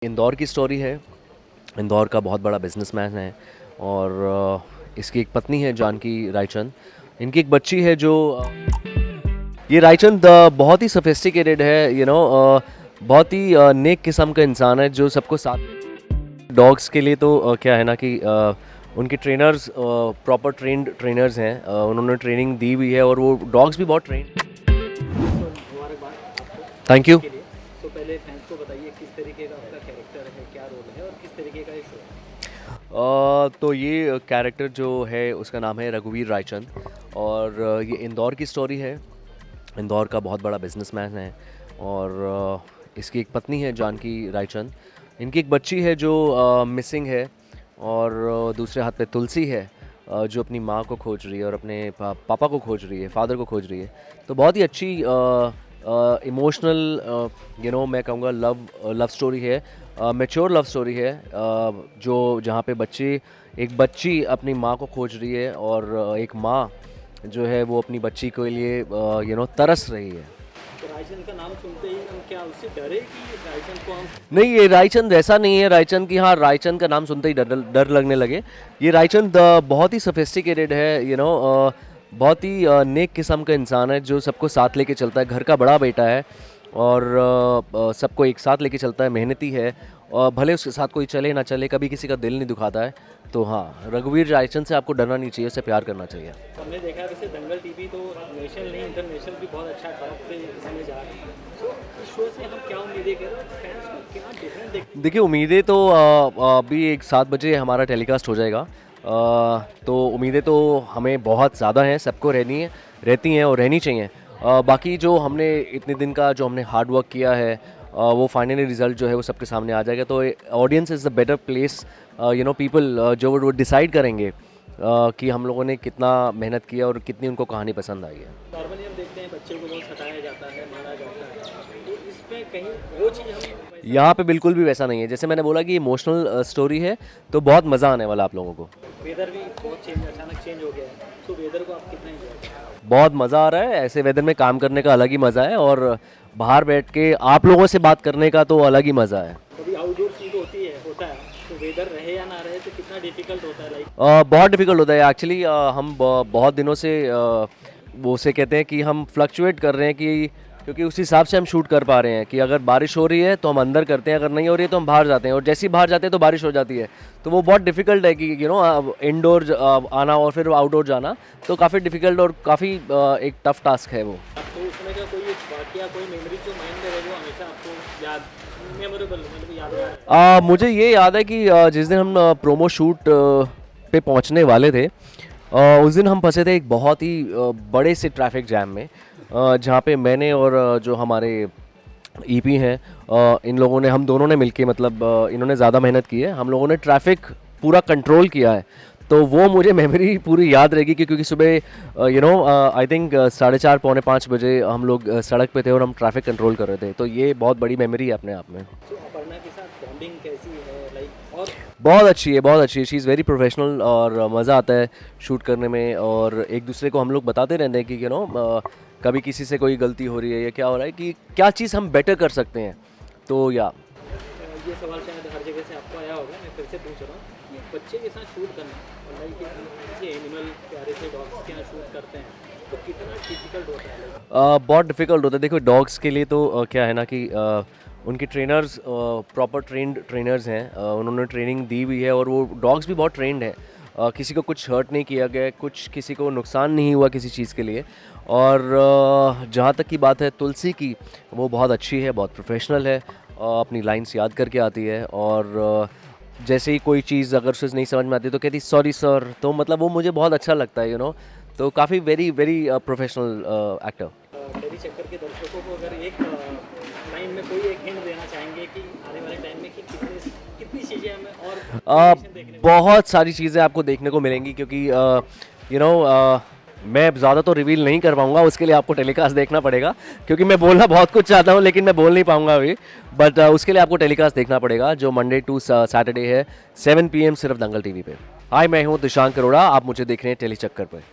इंदौर की स्टोरी है। इंदौर का बहुत बड़ा बिजनेसमैन है और इसकी एक पत्नी है जानकी रायचंद। इनकी एक बच्ची है जो ये रायचंद बहुत ही सोफिस्टिकेटेड है, बहुत ही नेक किस्म का इंसान है जो सबको साथ। डॉग्स के लिए तो क्या है ना कि उनके ट्रेनर्स प्रॉपर ट्रेंड ट्रेनर्स हैं, उन्होंने ट्रेनिंग दी हुई है और वो डॉग्स भी बहुत ट्रेन। मुबारकबाद आपको थैंक यू। के लिए। तो पहले फैंस को बताइए किस तरीके का आपका कैरेक्टर है, क्या रोल है और किस तरीके का ये शो है। तो ये कैरेक्टर जो है उसका नाम है रघुवीर रायचंद और ये इंदौर की स्टोरी है। इंदौर का बहुत बड़ा बिजनेसमैन है और इसकी एक पत्नी है जानकी रायचंद। इनकी एक बच्ची है जो मिसिंग है और दूसरे हाथ पे तुलसी है, जो अपनी माँ को खोज रही है और अपने पापा को खोज रही है, फादर को खोज रही है। तो बहुत ही अच्छी इमोशनल मैं कहूँगा लव लव स्टोरी है, मैच्योर लव स्टोरी है, जो जहाँ पे एक बच्ची अपनी माँ को खोज रही है और एक माँ जो है वो अपनी बच्ची के लिए तरस रही है। तो रायचंद का नाम सुनते ही हम क्या उससे डरे कि रायचंद को हम नहीं, ये रायचंद ऐसा नहीं है रायचंद की, हाँ रायचंद का नाम सुनते ही डर डर लगने लगे। ये रायचंद बहुत ही सोफिस्टिकेटेड है, बहुत ही नेक किस्म का इंसान है जो सबको साथ लेके चलता है, घर का बड़ा बेटा है और सबको एक साथ लेके चलता है, मेहनती है और भले उसके साथ कोई चले ना चले कभी किसी का दिल नहीं दुखाता है। तो हाँ, रघुवीर रायचंद से आपको डरना नहीं चाहिए, उससे प्यार करना चाहिए। हमने देखा है वैसे दंगल टीवी तो नेशनल नहीं इंटरनेशनल भी बहुत अच्छा टॉप पे इस समय जा रहे हैं। तो इस शो से हम क्या उम्मीदें कर रहे हैं, फैंस को क्या डिफरेंट देखिए, उम्मीदें तो अभी एक 7 बजे हमारा टेलीकास्ट हो जाएगा। तो उम्मीदें तो हमें बहुत ज़्यादा हैं, सबको रहती हैं और रहनी चाहिए। बाकी जो हमने इतने दिन का जो हमने हार्ड वर्क किया है, वो फाइनली रिजल्ट जो है वो सबके सामने आ जाएगा। तो audience is the better place, people जो वो डिसाइड करेंगे कि हम लोगों ने कितना मेहनत किया और कितनी उनको कहानी पसंद आई है। नॉर्मली हम देखते हैं बच्चे को बहुत सताया जाता है, मारा जाता है, तो इसमें कहीं वो चीज़ हम यहाँ पे बिल्कुल भी वैसा नहीं है। जैसे मैंने बोला कि इमोशनल स्टोरी है, तो बहुत मज़ा आने वाला आप लोगों को। वेदर भी बहुत अचानक चेंज हो गया है, तो वेदर को आप कितना एंजॉय। बहुत मज़ा आ रहा है, ऐसे वेदर में काम करने का अलग ही मज़ा है और बाहर बैठ के आप लोगों से बात करने का तो अलग ही मज़ा है। कभी आउटडोर शूट होता है तो वेदर रहे या ना रहे तो कितना डिफिकल्ट होता है लाइक। बहुत डिफ़िकल्ट होता है एक्चुअली। हम बहुत दिनों से वो उसे कहते हैं कि हम फ्लक्चुएट कर रहे हैं कि क्योंकि उस हिसाब से हम शूट कर पा रहे हैं कि अगर बारिश हो रही है तो हम अंदर करते हैं, अगर नहीं हो रही है तो हम बाहर जाते हैं और जैसे ही बाहर जाते हैं तो बारिश हो जाती है। तो वो बहुत डिफ़िकल्ट है कि इंडोर आना और फिर आउटडोर जाना, तो काफ़ी डिफ़िकल्ट और काफ़ी एक टफ टास्क है वो। आपको उसमें का कोई वाकया कोई मेमोरी जो माइंड में रहे जो हमेशा आपको याद मेमोरेबल मतलब यादगार। मुझे ये याद है कि जिस दिन हम प्रोमो शूट पे पहुंचने वाले थे, उस दिन हम फंसे थे एक बहुत ही बड़े से ट्रैफिक जैम में, जहाँ पे मैंने और जो हमारे ईपी हैं, इन लोगों ने, हम दोनों ने मिलके मतलब इन्होंने ज़्यादा मेहनत की है, हम लोगों ने ट्रैफिक पूरा कंट्रोल किया है। तो वो मुझे मेमोरी पूरी याद रहेगी क्योंकि सुबह आई थिंक 4:30 पौने 5 बजे हम लोग सड़क पे थे और हम ट्रैफिक कंट्रोल कर रहे थे। तो ये बहुत बड़ी मेमोरी है अपने आप में। तो अपर्णा के साथ बॉन्डिंग कैसी है लाइक। और बहुत अच्छी है, बहुत अच्छी है। शी इज़ वेरी प्रोफेशनल और मज़ा आता है शूट करने में और एक दूसरे को हम लोग बताते रहते हैं कि कभी किसी से कोई गलती हो रही है या क्या हो रहा है कि क्या चीज़ हम बेटर कर सकते हैं। तो या ये सवाल शायद हर जगह से आपको आया होगा, मैं फिर से पूछ रहा हूँ कि एक बच्चे के साथ शूट करना और लाइक किसी एनिमल प्यारे से डॉग्स के यहाँ शूट करते हैं तो कितना डिफिकल्ट होता है। बहुत डिफ़िकल्ट होता है। देखो, डॉग्स के लिए तो क्या है ना कि उनके ट्रेनर्स प्रॉपर ट्रेंड ट्रेनर्स हैं, उन्होंने ट्रेनिंग दी हुई है और वो डॉग्स भी बहुत ट्रेंड है। किसी को कुछ हर्ट नहीं किया गया है, किसी को नुकसान नहीं हुआ किसी चीज़ के लिए। और जहाँ तक की बात है तुलसी की, वो बहुत अच्छी है, बहुत प्रोफेशनल है, अपनी लाइन्स याद करके आती है और जैसे ही कोई चीज़ अगर उसे नहीं समझ में आती तो कहती सॉरी सर। तो मतलब वो मुझे बहुत अच्छा लगता है, तो काफ़ी वेरी वेरी प्रोफेशनल एक्टर। टेली चक्कर के दर्शकों को अगर एक लाइन में कोई एक हिंट देना चाहेंगे कि आने वाले टाइम में कि कितनी कितनी चीज़ें हमें और variation देखने को। बहुत सारी चीज़ें आपको देखने को मिलेंगी क्योंकि मैं ज़्यादा तो रिवील नहीं कर पाऊँगा, उसके लिए आपको टेलीकास्ट देखना पड़ेगा क्योंकि मैं बोलना बहुत कुछ चाहता हूँ लेकिन मैं बोल नहीं पाऊँगा अभी। बट उसके लिए आपको टेलीकास्ट देखना पड़ेगा जो मंडे टू सैटरडे है 7 PM सिर्फ दंगल टीवी पे। हाय, मैं हूँ दिशांक अरोड़ा, आप मुझे देख रहे हैं टेली चक्कर पर।